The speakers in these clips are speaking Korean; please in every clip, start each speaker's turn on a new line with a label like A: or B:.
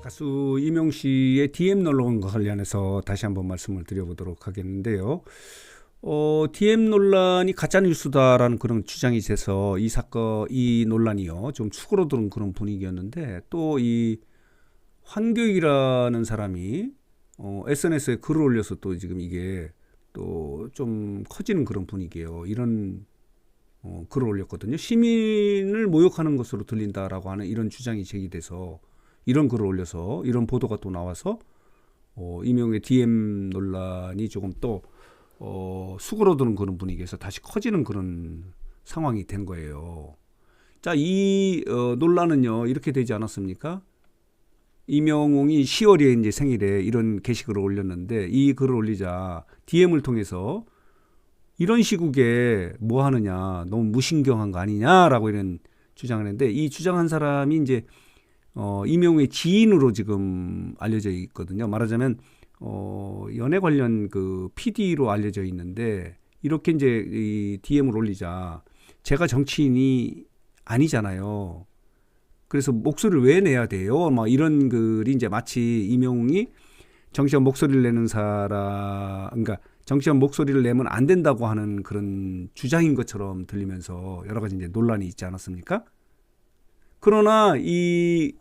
A: 가수 이명 씨의 DM 논란과 관련해서 다시 한번 말씀을 드려보도록 하겠는데요. DM 논란이 가짜 뉴스다라는 그런 주장이 돼서 이 사건, 이 논란이요 좀 수그러드는 그런 분위기였는데, 또 이 황교익이라는 사람이 SNS에 글을 올려서 또 지금 이게 또 좀 커지는 그런 분위기예요. 이런 글을 올렸거든요. 시민을 모욕하는 것으로 들린다라고 하는 이런 주장이 제기돼서 이런 글을 올려서 이런 보도가 또 나와서 이명의 DM 논란이 조금 또 수그러드는 그런 분위기에서 다시 커지는 그런 상황이 된 거예요. 자, 이 논란은요 이렇게 되지 않았습니까? 이명웅이 10월에 이제 생일에 이런 게시글을 올렸는데, 이 글을 올리자 DM을 통해서 이런 시국에 뭐 하느냐, 너무 무신경한 거 아니냐라고 이런 주장을 했는데, 이 주장한 사람이 이제 이명웅의 지인으로 지금 알려져 있거든요. 말하자면 연애 관련 그 PD로 알려져 있는데, 이렇게 이제 이 DM을 올리자 제가 정치인이 아니잖아요. 그래서 목소리를 왜 내야 돼요? 막 이런 글이 이제 마치 이명웅이 정치적 목소리를 내는 사람, 그러니까 정치적 목소리를 내면 안 된다고 하는 그런 주장인 것처럼 들리면서 여러 가지 이제 논란이 있지 않았습니까? 그러나 이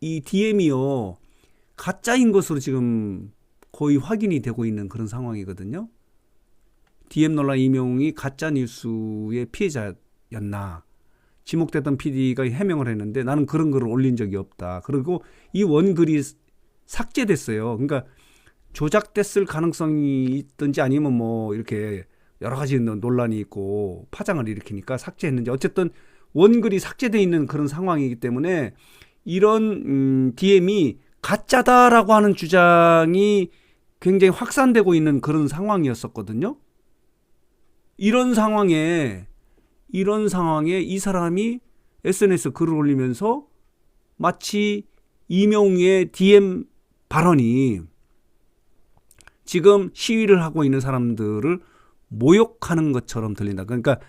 A: DM이요 가짜인 것으로 지금 거의 확인이 되고 있는 그런 상황이거든요. DM 논란 이명웅이 가짜 뉴스의 피해자였나? 지목됐던 PD가 해명을 했는데 나는 그런 글을 올린 적이 없다. 그리고 이 원글이 삭제됐어요. 그러니까 조작됐을 가능성이 있든지 아니면 뭐 이렇게 여러 가지 논란이 있고 파장을 일으키니까 삭제했는지, 어쨌든 원글이 삭제되어 있는 그런 상황이기 때문에 이런 DM이 가짜다라고 하는 주장이 굉장히 확산되고 있는 그런 상황이었었거든요. 이런 상황에 이 사람이 SNS 글을 올리면서 마치 이명웅의 DM 발언이 지금 시위를 하고 있는 사람들을 모욕하는 것처럼 들린다. 그러니까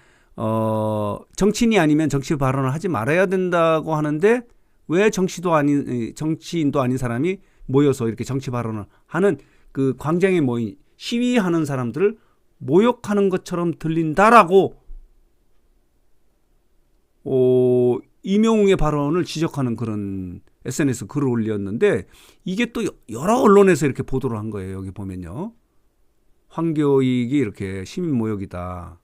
A: 정치인이 아니면 정치 발언을 하지 말아야 된다고 하는데, 왜 정치인도 아닌 사람이 모여서 이렇게 정치 발언을 하는, 그 광장에 모인 시위하는 사람들을 모욕하는 것처럼 들린다라고 이명웅의 발언을 지적하는 그런 SNS 글을 올렸는데, 이게 또 여러 언론에서 이렇게 보도를 한 거예요. 여기 보면요, 황교익이 이렇게 시민 모욕이다,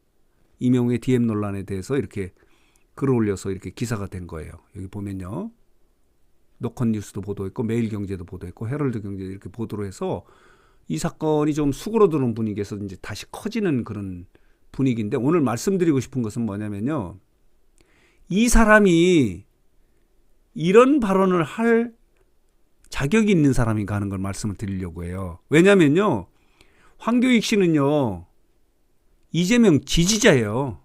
A: 이명웅의 DM 논란에 대해서 이렇게 글을 올려서 이렇게 기사가 된 거예요. 여기 보면요, 노컷뉴스도 보도했고 매일경제도 보도했고 헤럴드경제도 이렇게 보도를 해서 이 사건이 좀 수그러드는 분위기에서 이제 다시 커지는 그런 분위기인데, 오늘 말씀드리고 싶은 것은 뭐냐면요, 이 사람이 이런 발언을 할 자격이 있는 사람인가 하는 걸 말씀을 드리려고 해요. 왜냐면요, 황교익 씨는요 이재명 지지자예요.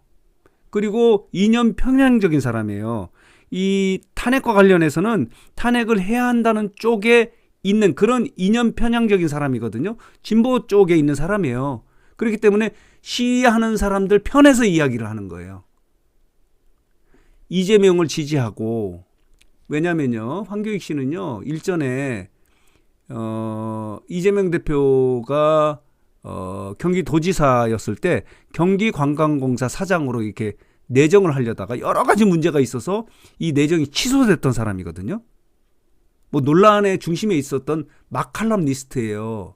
A: 그리고 이념 편향적인 사람이에요. 이 탄핵과 관련해서는 탄핵을 해야 한다는 쪽에 있는 그런 이념 편향적인 사람이거든요. 진보 쪽에 있는 사람이에요. 그렇기 때문에 시위하는 사람들 편에서 이야기를 하는 거예요. 이재명을 지지하고, 왜냐면요 황교익 씨는요 일전에 이재명 대표가 경기도지사였을 때 경기관광공사 사장으로 이렇게 내정을 하려다가 여러 가지 문제가 있어서 이 내정이 취소됐던 사람이거든요. 뭐 논란의 중심에 있었던 마칼럼니스트예요.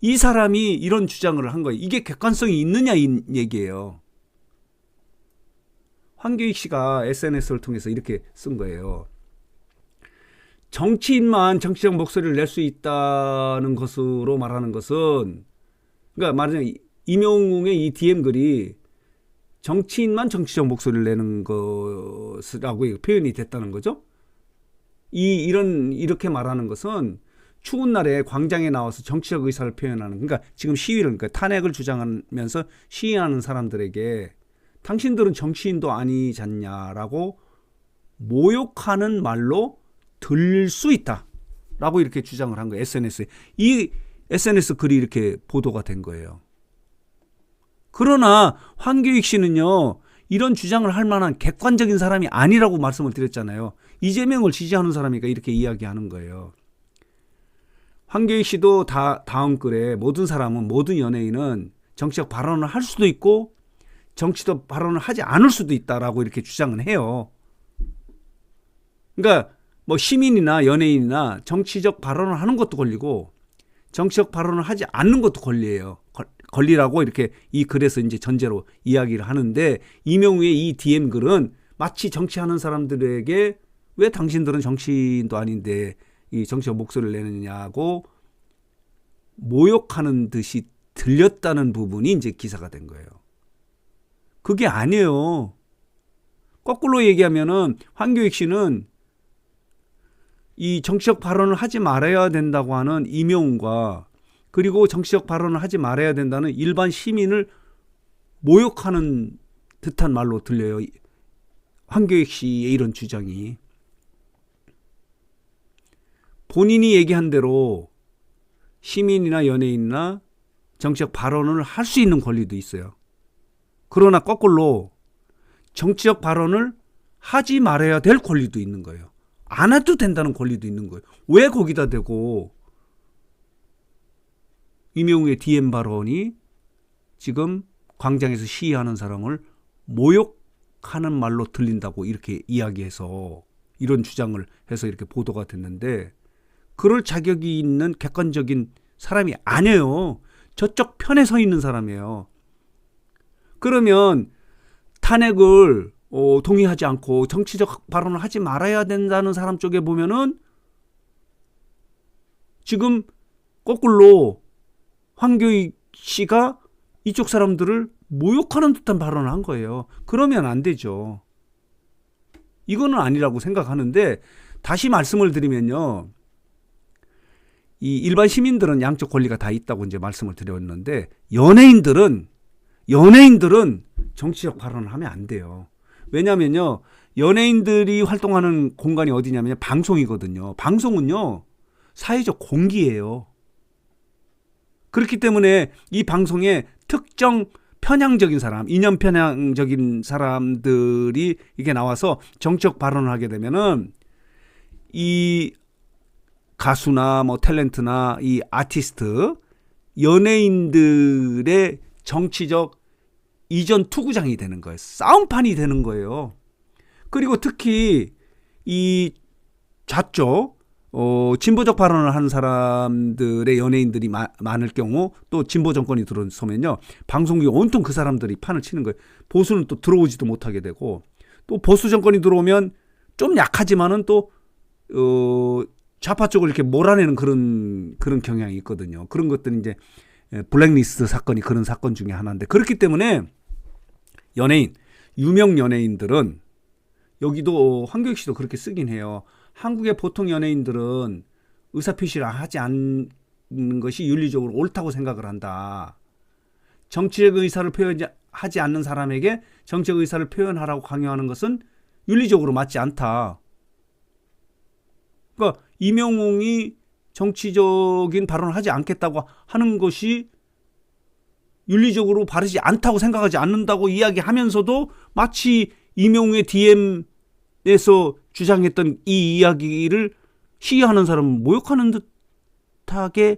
A: 이 사람이 이런 주장을 한 거예요. 이게 객관성이 있느냐 이 얘기예요. 황교익 씨가 SNS를 통해서 이렇게 쓴 거예요. 정치인만 정치적 목소리를 낼 수 있다는 것으로 말하는 것은, 그러니까 말하자면 이명웅의 이 DM 글이 정치인만 정치적 목소리를 내는 것이라고 표현이 됐다는 거죠. 이렇게 말하는 것은 추운 날에 광장에 나와서 정치적 의사를 표현하는, 그러니까 지금 시위를, 그러니까 탄핵을 주장하면서 시위하는 사람들에게 당신들은 정치인도 아니잖냐라고 모욕하는 말로 들릴 수 있다라고 이렇게 주장을 한 거예요. SNS에. 이 SNS 글이 이렇게 보도가 된 거예요. 그러나 황교익 씨는요 이런 주장을 할 만한 객관적인 사람이 아니라고 말씀을 드렸잖아요. 이재명을 지지하는 사람이니까 이렇게 이야기하는 거예요. 황교익 씨도 다음 글에 모든 사람은, 모든 연예인은 정치적 발언을 할 수도 있고 정치적 발언을 하지 않을 수도 있다라고 이렇게 주장을 해요. 그러니까 뭐 시민이나 연예인이나 정치적 발언을 하는 것도 권리고 정치적 발언을 하지 않는 것도 권리예요. 권리라고 이렇게 이 글에서 이제 전제로 이야기를 하는데, 이명우의 이 DM 글은 마치 정치하는 사람들에게 왜 당신들은 정치인도 아닌데 이 정치적 목소리를 내느냐고 모욕하는 듯이 들렸다는 부분이 이제 기사가 된 거예요. 그게 아니에요. 거꾸로 얘기하면은 황교익 씨는 이 정치적 발언을 하지 말아야 된다고 하는 이명웅과, 그리고 정치적 발언을 하지 말아야 된다는 일반 시민을 모욕하는 듯한 말로 들려요. 황교익 씨의 이런 주장이. 본인이 얘기한 대로 시민이나 연예인이나 정치적 발언을 할 수 있는 권리도 있어요. 그러나 거꾸로 정치적 발언을 하지 말아야 될 권리도 있는 거예요. 안 해도 된다는 권리도 있는 거예요. 왜 거기다 대고 이명웅의 DM 발언이 지금 광장에서 시위하는 사람을 모욕하는 말로 들린다고 이렇게 이야기해서 이런 주장을 해서 이렇게 보도가 됐는데, 그럴 자격이 있는 객관적인 사람이 아니에요. 저쪽 편에 서 있는 사람이에요. 그러면 탄핵을 동의하지 않고 정치적 발언을 하지 말아야 된다는 사람 쪽에 보면은 지금 거꾸로 황교익 씨가 이쪽 사람들을 모욕하는 듯한 발언을 한 거예요. 그러면 안 되죠. 이거는 아니라고 생각하는데, 다시 말씀을 드리면요, 이 일반 시민들은 양쪽 권리가 다 있다고 이제 말씀을 드렸는데, 연예인들은 정치적 발언을 하면 안 돼요. 왜냐면요, 연예인들이 활동하는 공간이 어디냐면 방송이거든요. 방송은요, 사회적 공기예요. 그렇기 때문에 이 방송에 특정 편향적인 사람, 이념 편향적인 사람들이 이게 나와서 정치적 발언을 하게 되면은 이 가수나 뭐 탤런트나 이 아티스트, 연예인들의 정치적 이전 투구장이 되는 거예요. 싸움판이 되는 거예요. 그리고 특히 이 좌쪽 진보적 발언을 하는 사람들의 연예인들이 많을 경우, 또 진보 정권이 들어서면요, 방송국이 온통 그 사람들이 판을 치는 거예요. 보수는 또 들어오지도 못하게 되고, 또 보수 정권이 들어오면 좀 약하지만은 또 좌파 쪽을 이렇게 몰아내는 그런 경향이 있거든요. 그런 것들이 이제 블랙리스트 사건이 그런 사건 중에 하나인데, 그렇기 때문에 연예인, 유명 연예인들은, 여기도 황교익 씨도 그렇게 쓰긴 해요. 한국의 보통 연예인들은 의사표시를 하지 않는 것이 윤리적으로 옳다고 생각을 한다. 정치적 의사를 표현하지 않는 사람에게 정치적 의사를 표현하라고 강요하는 것은 윤리적으로 맞지 않다. 그러니까 이명웅이 정치적인 발언을 하지 않겠다고 하는 것이 윤리적으로 바르지 않다고 생각하지 않는다고 이야기하면서도 마치 이명웅의 DM에서 주장했던 이 이야기를 시위하는 사람을 모욕하는 듯하게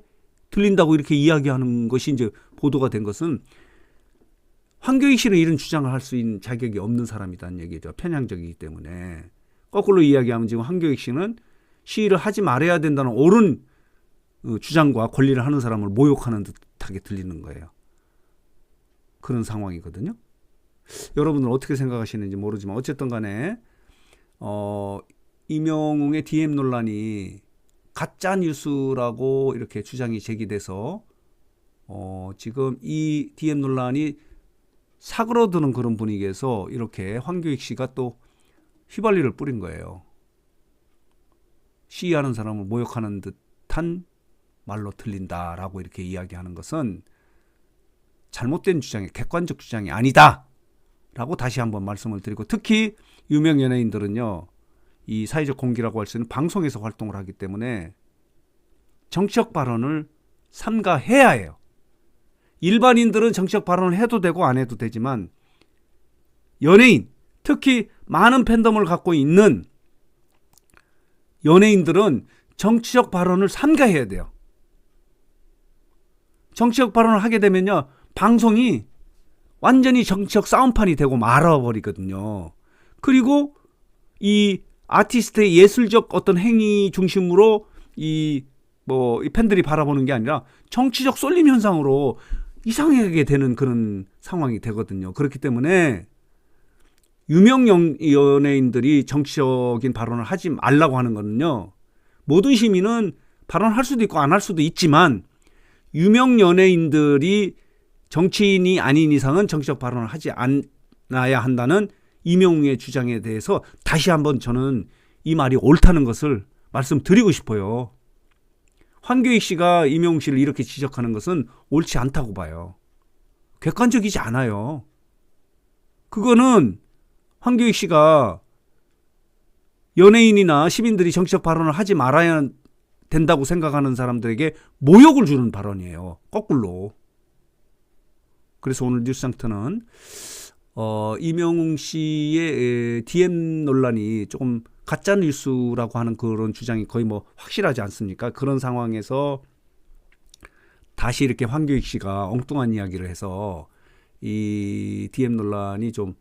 A: 들린다고 이렇게 이야기하는 것이 이제 보도가 된 것은, 황교익 씨는 이런 주장을 할 수 있는 자격이 없는 사람이라는 얘기죠. 편향적이기 때문에. 거꾸로 이야기하면 지금 황교익 씨는 시위를 하지 말아야 된다는 옳은 주장과 권리를 하는 사람을 모욕하는 듯하게 들리는 거예요. 그런 상황이거든요. 여러분은 어떻게 생각하시는지 모르지만 어쨌든 간에 이명웅의 DM 논란이 가짜 뉴스라고 이렇게 주장이 제기돼서 지금 이 DM 논란이 사그러드는 그런 분위기에서 이렇게 황교익 씨가 또 휘발유를 뿌린 거예요. 시위하는 사람을 모욕하는 듯한 말로 들린다라고 이렇게 이야기하는 것은 잘못된 주장이, 객관적 주장이 아니다라고 다시 한번 말씀을 드리고, 특히 유명 연예인들은요, 이 사회적 공기라고 할 수 있는 방송에서 활동을 하기 때문에 정치적 발언을 삼가해야 해요. 일반인들은 정치적 발언을 해도 되고 안 해도 되지만 연예인, 특히 많은 팬덤을 갖고 있는 연예인들은 정치적 발언을 삼가해야 돼요. 정치적 발언을 하게 되면요, 방송이 완전히 정치적 싸움판이 되고 말아버리거든요. 그리고 이 아티스트의 예술적 어떤 행위 중심으로 이 팬들이 바라보는 게 아니라 정치적 쏠림 현상으로 이상하게 되는 그런 상황이 되거든요. 그렇기 때문에 유명 연예인들이 정치적인 발언을 하지 말라고 하는 거는요, 모든 시민은 발언할 수도 있고 안 할 수도 있지만 유명 연예인들이 정치인이 아닌 이상은 정치적 발언을 하지 않아야 한다는 이명웅의 주장에 대해서 다시 한번 저는 이 말이 옳다는 것을 말씀드리고 싶어요. 황교익 씨가 이명웅 씨를 이렇게 지적하는 것은 옳지 않다고 봐요. 객관적이지 않아요. 그거는 황교익 씨가 연예인이나 시민들이 정치적 발언을 하지 말아야 된다고 생각하는 사람들에게 모욕을 주는 발언이에요. 거꾸로. 그래서 오늘 뉴스상터는 이명웅 씨의 DM 논란이 조금 가짜 뉴스라고 하는 그런 주장이 거의 확실하지 않습니까? 그런 상황에서 다시 이렇게 황교익 씨가 엉뚱한 이야기를 해서 이 DM 논란이 좀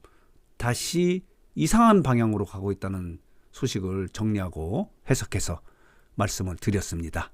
A: 다시 이상한 방향으로 가고 있다는 소식을 정리하고 해석해서 말씀을 드렸습니다.